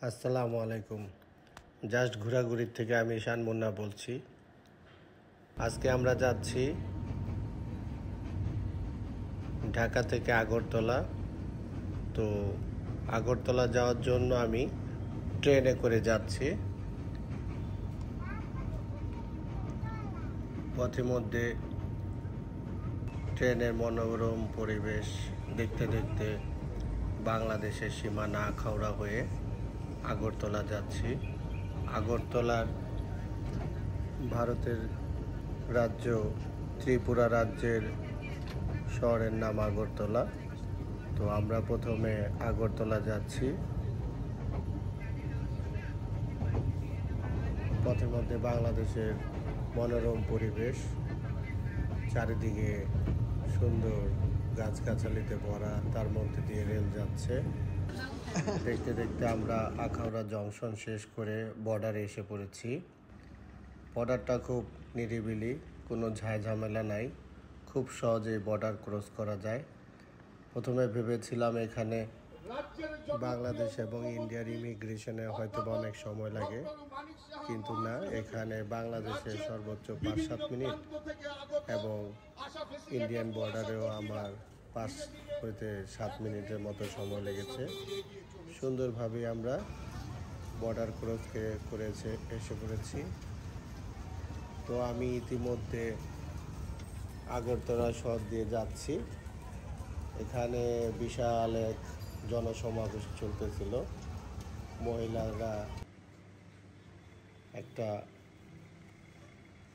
আসসালামু আলাইকুম। জাস্ট ঘোরাঘুরির থেকে আমি শান মুন্না বলছি। আজকে আমরা যাচ্ছি ঢাকা থেকে আগরতলা। তো আগরতলা যাওয়ার জন্য আমি ট্রেনে করে যাচ্ছি। পথিমধ্যে ট্রেনের মনোরম পরিবেশ দেখতে দেখতে বাংলাদেশের সীমানা আখাউড়া হয়ে আগরতলা যাচ্ছি। আগরতলার ভারতের রাজ্য ত্রিপুরা রাজ্যের শহরের নাম আগরতলা। তো আমরা প্রথমে আগরতলা যাচ্ছি। পথের মধ্যে বাংলাদেশের মনোরম পরিবেশ, চারিদিকে সুন্দর গাছগাছালিতে ভরা, তার মধ্যে দিয়ে রেল যাচ্ছে। দেখতে দেখতে আমরা আখাউড়া জংশন শেষ করে বর্ডারে এসে পড়েছি। বর্ডারটা খুব নিরিবিলি, কোনো ঝামেলা নাই, খুব সহজেই বর্ডার ক্রস করা যায়। প্রথমে ভেবেছিলাম এখানে বাংলাদেশ এবং ইন্ডিয়ার ইমিগ্রেশনে হয়তো অনেক সময় লাগে, কিন্তু না, এখানে বাংলাদেশের সর্বোচ্চ 5-7 মিনিট এবং ইন্ডিয়ান বর্ডারেও আমার 5 হইতে 7 মিনিটের মতো সময় লেগেছে। সুন্দরভাবে আমরা বর্ডার ক্রস করেছে এসে পড়েছি। তো আমি ইতিমধ্যে আগরতলা শহর দিয়ে যাচ্ছি। এখানে বিশাল এক জনসমাবেশ চলতেছিল। মহিলারা একটা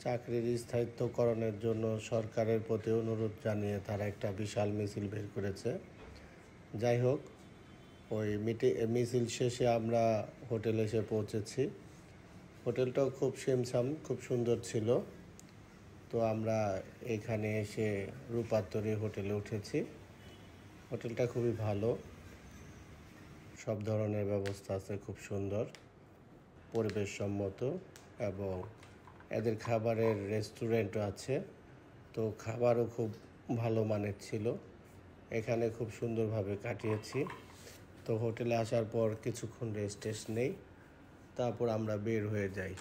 চাকরির স্থায়িত্বকরণের জন্য সরকারের প্রতি অনুরোধ জানিয়ে তারা একটা বিশাল মিছিল বের করেছে। যাই হোক, ওই মিছিল শেষে আমরা হোটেলে এসে পৌঁছেছি। হোটেলটাও খুব ছিমছাম, খুব সুন্দর ছিল। তো আমরা এখানে এসে রূপান্তরী হোটেলে উঠেছি। হোটেলটা খুবই ভালো, সব ধরনের ব্যবস্থা আছে, খুব সুন্দর, পরিবেশ সম্মত, এবং এদের খাবারের রেস্টুরেন্টও আছে। তো খাবারও খুব ভালো মানের ছিল। এখানে খুব সুন্দরভাবে কাটিয়েছি। তো হোটেলে আসার পর কিছুক্ষণ রেস্ট নেই, তারপর আমরা বের হয়ে যাই।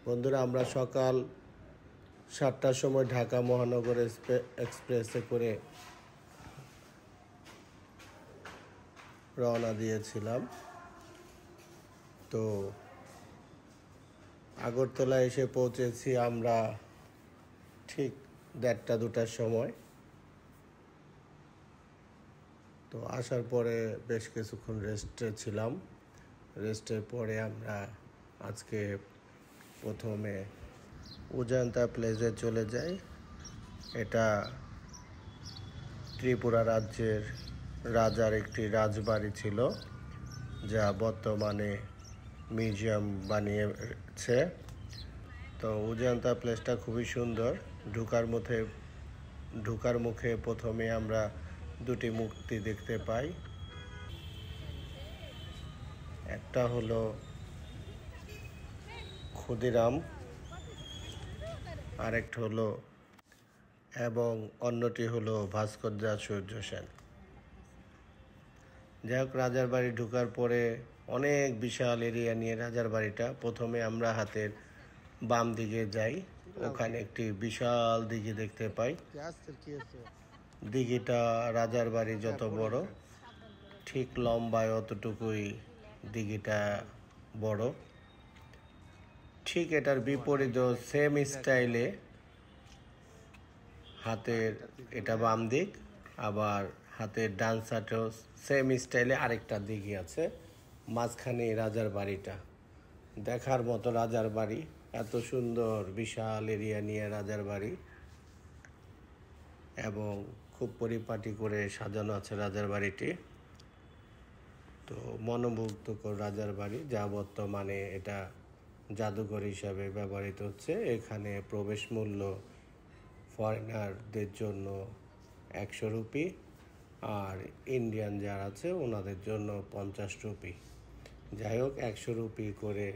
বন্ধুরা, আমরা সকাল 7টার সময় ঢাকা মহানগর এক্সপ্রেসে করে রওনা দিয়েছিলাম। তো আগরতলা এসে পৌঁছেছি আমরা ঠিক 1:30-2টার সময়। তো আসার পরে বেশ কিছুক্ষণ রেস্টে ছিলাম। রেস্টের পরে আমরা আজকে প্রথমে অজন্তা প্লেসে চলে যাই। এটা ত্রিপুরা রাজ্যের রাজার একটি রাজবাড়ি ছিল, যা বর্তমানে মিউজিয়াম বানিয়েছে। তো অজন্তা প্লেসটা খুবই সুন্দর। ঢুকার মুখে প্রথমে আমরা দুটি মূর্তি দেখতে পাই। একটা হলো ক্ষুদিরাম, আরেকটা হলো এবং অন্যটি হলো ভাস্কর্য সূর্য সেন। যাই হোক, রাজার বাড়ি ঢুকার পরে অনেক বিশাল এরিয়া নিয়ে রাজার বাড়িটা। প্রথমে আমরা হাতের বাম দিকে যাই, ওখানে একটি বিশাল দিঘি দেখতে পাই। দিঘিটা রাজার বাড়ি যত বড়, ঠিক লম্বায় অতটুকুই দিঘিটা বড়। ঠিক এটার বিপরীত সেম স্টাইলে হাতের, এটা বাম দিক, আবার হাতের ডান সাইডেও সেম স্টাইলে আরেকটা দিঘি আছে। মাঝখানে রাজার বাড়িটা দেখার মতো। রাজার বাড়ি এত সুন্দর, বিশাল এরিয়া নিয়ে রাজার বাড়ি, এবং খুব পরিপাটি করে সাজানো আছে রাজার বাড়িটি। তো মনোমুগ্ধকর রাজার বাড়ি, যা বর্তমানে এটা জাদুঘর হিসাবে ব্যবহৃত হচ্ছে। এখানে প্রবেশ মূল্য ফরেনারদের জন্য 100 রুপি, আর ইন্ডিয়ান যারা আছে ওনাদের জন্য 50 রুপি। যাই হোক, 100 রুপি করে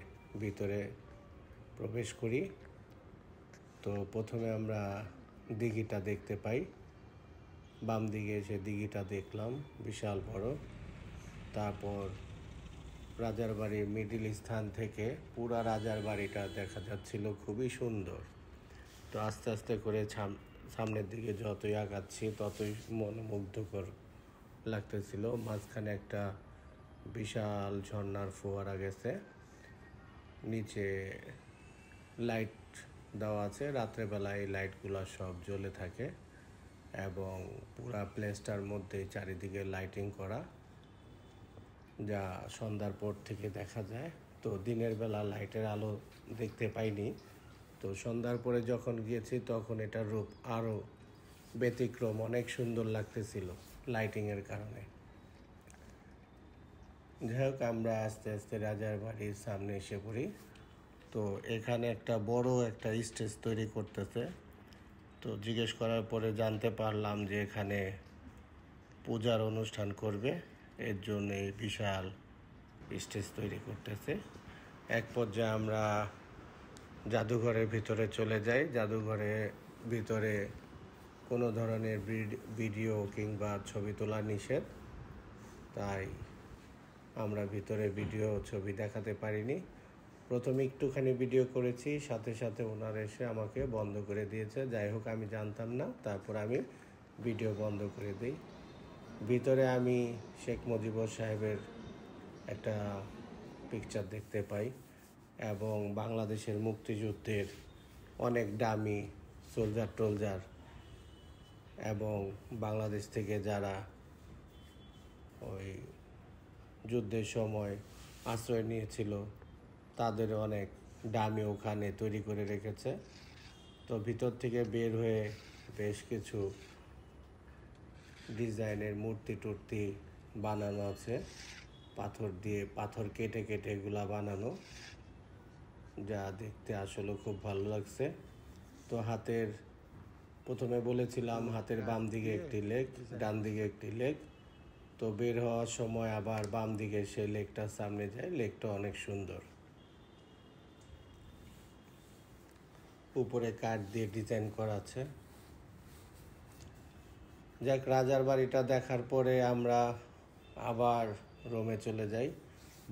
ভিতরে প্রবেশ করি। তো প্রথমে আমরা দিঘিটা দেখতে পাই। বাম দিকে এসে দিঘিটা দেখলাম, বিশাল বড়। তারপর রাজারবাড়ির মিডিল স্থান থেকে পুরা রাজারবাড়িটা দেখা যাচ্ছিল খুবই সুন্দর। তো আস্তে আস্তে করে সামনের দিকে যতই আগাচ্ছি ততই মনোমুগ্ধকর লাগতেছিল। মাঝখানে একটা বিশাল ঝর্ণার ফোয়ারা গেছে, নিচে লাইট দেওয়া আছে, রাত্রেবেলায় এই লাইটগুলো সব জ্বলে থাকে এবং পুরা প্লেসটার মধ্যে চারিদিকে লাইটিং করা, যা সন্ধ্যার পর থেকে দেখা যায়। তো দিনের বেলা লাইটের আলো দেখতে পাইনি, তো সন্ধ্যার পরে যখন গিয়েছি তখন এটার রূপ আরও ব্যতিক্রম, অনেক সুন্দর লাগতেছিল লাইটিংয়ের কারণে। যাই হোক, আমরা আস্তে আস্তে রাজারবাড়ির সামনে এসে পড়ি। তো এখানে একটা বড় একটা স্টেজ তৈরি করতেছে। তো জিজ্ঞেস করার পরে জানতে পারলাম যে এখানে পূজার অনুষ্ঠান করবে, এর জন্য এই বিশাল স্টেজ তৈরি করতেছে। এক পর্যায়ে আমরা জাদুঘরের ভিতরে চলে যাই। জাদুঘরের ভিতরে কোনো ধরনের ভিডিও কিংবা ছবি তোলা নিষেধ, তাই আমরা ভিতরে ভিডিও ছবি দেখাতে পারিনি। প্রথমে একটুখানি ভিডিও করেছি, সাথে সাথে ওনারা এসে আমাকে বন্ধ করে দিয়েছে। যাই হোক, আমি জানতাম না, তারপর আমি ভিডিও বন্ধ করে দিই। ভিতরে আমি শেখ মুজিবুর সাহেবের একটা পিকচার দেখতে পাই এবং বাংলাদেশের মুক্তিযুদ্ধের অনেক দামি সোলজার এবং বাংলাদেশ থেকে যারা ওই যুদ্ধের সময় আশ্রয় নিয়েছিল তাদের অনেক দামি ওখানে তৈরি করে রেখেছে। তো ভিতর থেকে বের হয়ে বেশ কিছু ডিজাইনের মূর্তি টুর্তি বানানো আছে, পাথর কেটে এগুলা বানানো, যা দেখতে আসলে খুব ভালো লাগছে। তো প্রথমে বলেছিলাম হাতের বাম দিকে একটি লেগ, ডান দিকে একটি লেগ। তো বের হওয়ার সময় আবার বাম দিকে সেই লেগটার সামনে যায়, লেগটা অনেক সুন্দর, উপরে কাঠ দিয়ে ডিজাইন করা আছে। যাক, রাজার বাড়িটা দেখার পরে আমরা আবার রোমে চলে যাই।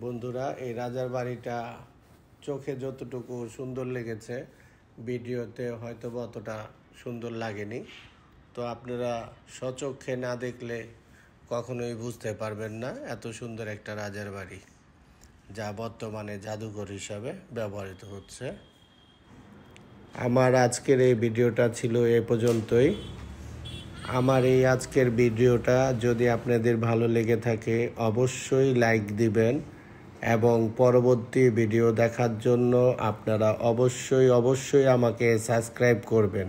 বন্ধুরা, এই রাজার বাড়িটা চোখে যতটুকু সুন্দর লেগেছে ভিডিওতে হয়তো অতটা সুন্দর লাগেনি। তো আপনারা স্বচক্ষে না দেখলে কখনোই বুঝতে পারবেন না এত সুন্দর একটা রাজার বাড়ি, যা বর্তমানে জাদুঘর হিসাবে ব্যবহৃত হচ্ছে। আমার আজকের এই ভিডিওটা ছিল এ পর্যন্তই। আমার এই আজকের ভিডিওটা যদি আপনাদের ভালো লেগে থাকে অবশ্যই লাইক দিবেন এবং পরবর্তী ভিডিও দেখার জন্য আপনারা অবশ্যই আমাকে সাবস্ক্রাইব করবেন।